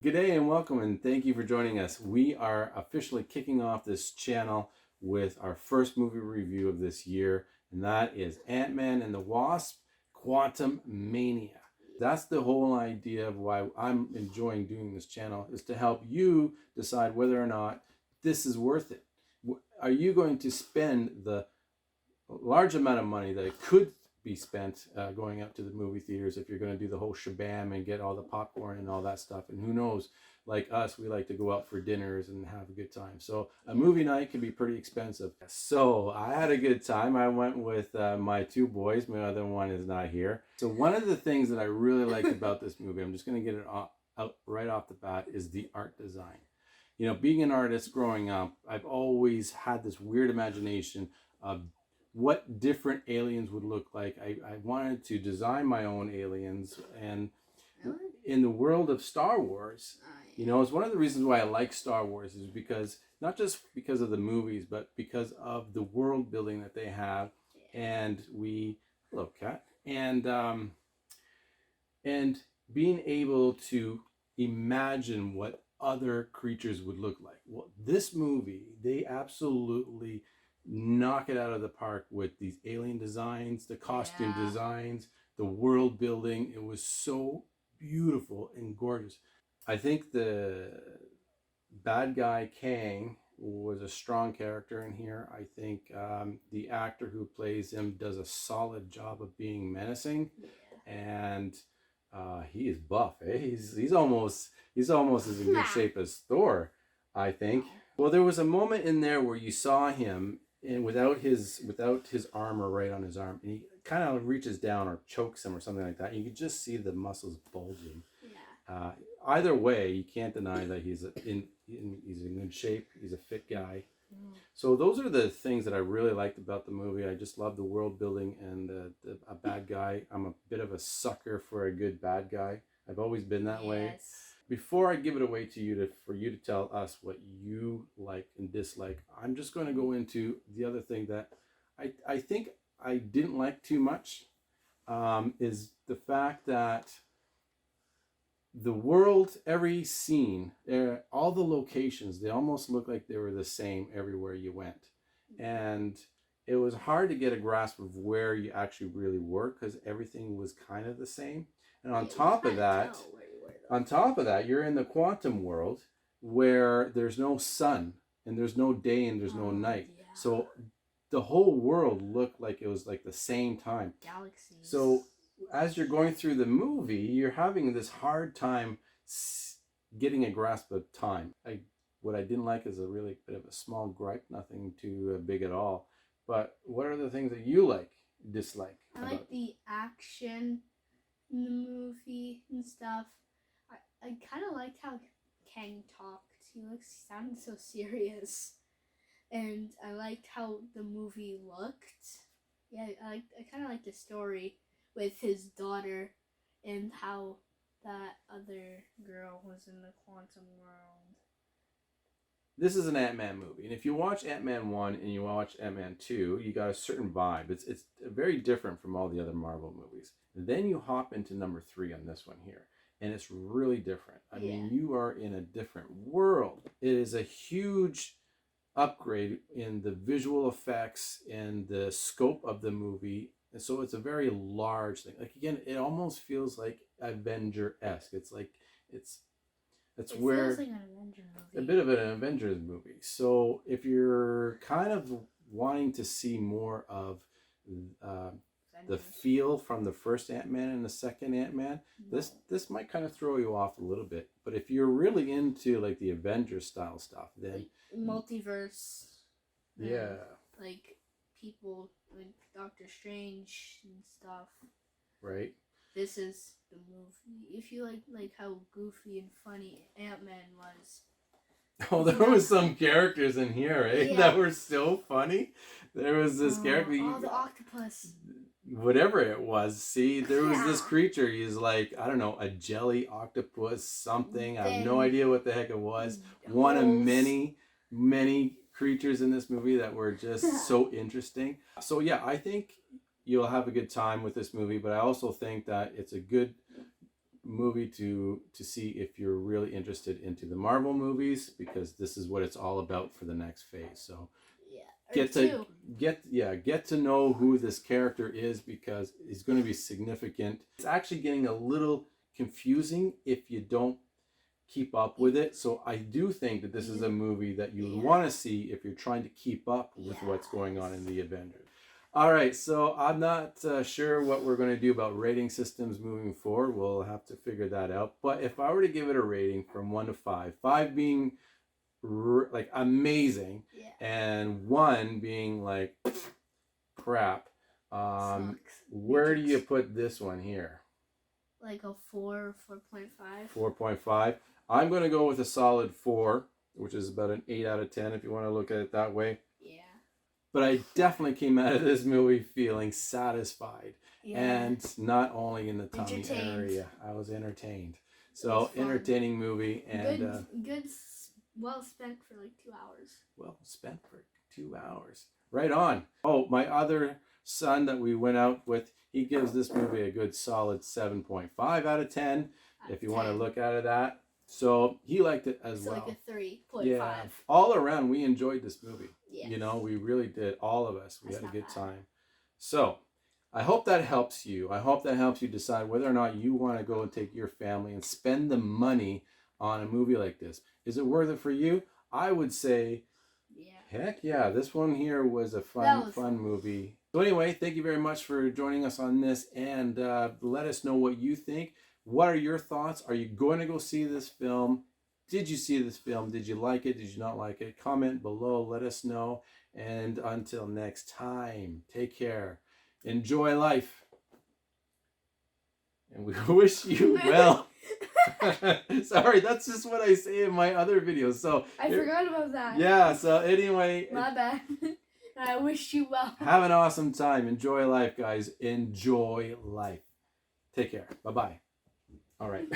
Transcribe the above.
G'day and welcome, and thank you for joining us. We are officially kicking off this channel with our first movie review of this year, and that is Ant-Man and the Wasp Quantumania. That's the whole idea of why I'm enjoying doing this channel, is to help you decide whether or not this is worth it. Are you going to spend the large amount of money that it could be spent going out to the movie theaters if you're going to do the whole shabam and get all the popcorn and all that stuff? And who knows, like us, we like to go out for dinners and have a good time. So a movie night can be pretty expensive. So I had a good time. I went with my two boys. My other one is not here. So one of the things that I really liked about this movie, I'm just going to get it out right off the bat, is the art design. You know, being an artist growing up, I've always had this weird imagination of what different aliens would look like. I wanted to design my own aliens, and in the world of Star Wars, you know, it's one of the reasons why I like Star Wars, is because not just because of the movies, but because of the world building that they have. And hello cat, and being able to imagine what other creatures would look like. Well, this movie, they absolutely knock it out of the park with these alien designs, the costume designs, the world building. It was so beautiful and gorgeous. I think the bad guy Kang was a strong character in here. I think the actor who plays him does a solid job of being menacing, and he is buff. Eh? He's almost as in good shape as Thor, I think. Well, there was a moment in there where you saw him and without his armor right on his arm, and he kind of reaches down or chokes him or something like that. You could just see the muscles bulging. Yeah. Either way, you can't deny that he's in good shape. He's a fit guy. Mm. So those are the things that I really liked about the movie. I just love the world building and a bad guy. I'm a bit of a sucker for a good bad guy. I've always been that way. Before I give it away to you for you to tell us what you like and dislike, I'm just going to go into the other thing that I think I didn't like too much, is the fact that the world, every scene, all the locations, they almost look like they were the same everywhere you went. And it was hard to get a grasp of where you actually really were, because everything was kind of the same. And on top of that, you're in the quantum world where there's no sun and there's no day and there's no night. Yeah. So the whole world looked like it was like the same time. Galaxies. So as you're going through the movie, you're having this hard time getting a grasp of time. What I didn't like is a really bit of a small gripe, nothing too big at all. But what are the things that you dislike? I like the action in the movie and stuff. I kind of liked how Kang talked. He sounded so serious, and I liked how the movie looked. Yeah, I kind of liked the story with his daughter and how that other girl was in the quantum world. This is an Ant-Man movie, and if you watch Ant-Man 1 and you watch Ant-Man 2, you got a certain vibe. It's very different from all the other Marvel movies. And then you hop into number 3 on this one here, and it's really different. I mean, you are in a different world. It is a huge upgrade in the visual effects and the scope of the movie. And so it's a very large thing. Like, again, it almost feels like Avenger-esque. It where feels like an Avenger movie. A bit of an Avengers movie. So if you're kind of wanting to see more of the feel from the first Ant-Man and the second Ant-Man, this might kind of throw you off a little bit. But if you're really into like the Avengers style stuff, then multiverse, like people like Doctor Strange and stuff, right? This is the movie. If you like how goofy and funny Ant-Man was. Oh, there was some characters in here, eh? Yeah. That were so funny. There was this character. Oh, the octopus. Whatever it was. See, there was this creature. He's like, I don't know, a jelly octopus something. I have no idea what the heck it was. One of many creatures in this movie that were just so interesting. So yeah, I think you'll have a good time with this movie, but I also think that it's a good movie to see if you're really interested into the Marvel movies, because this is what it's all about for the next phase. So get to know who this character is, because he's going to be significant. It's actually getting a little confusing if you don't keep up with it. So I do think that this is a movie that you would want to see if you're trying to keep up with what's going on in the Avengers. All right, so I'm not sure what we're going to do about rating systems moving forward. We'll have to figure that out. But if I were to give it a rating from 1 to 5, 5 being like amazing, and 1 being like crap, where do you put this one here? Like a 4, 4.5. 4.5. I'm going to go with a solid 4, which is about an 8 out of 10 if you want to look at it that way. Yeah. But I definitely came out of this movie feeling satisfied. And not only in the tummy area, I was entertained. So entertaining movie, and good, well spent for like 2 hours. Well spent for 2 hours. Right on. Oh, my other son that we went out with, he gives this movie a good solid 7.5 out of 10, if you want to look at it that. So he liked it as well. Like a 3.5. Yeah. All around, we enjoyed this movie. Yes. You know, we really did. All of us. We had a good time. So I hope that helps you. I hope that helps you decide whether or not you want to go and take your family and spend the money on a movie like this. Is it worth it for you? I would say, heck yeah. This one here was a fun movie. So anyway, thank you very much for joining us on this, and let us know what you think. What are your thoughts? Are you going to go see this film? Did you see this film? Did you like it? Did you not like it? Comment below. Let us know. And until next time, take care. Enjoy life. And we wish you well. Sorry, that's just what I say in my other videos. So I forgot about that. Yeah, so anyway. My bad. I wish you well. Have an awesome time. Enjoy life, guys. Enjoy life. Take care. Bye-bye. All right.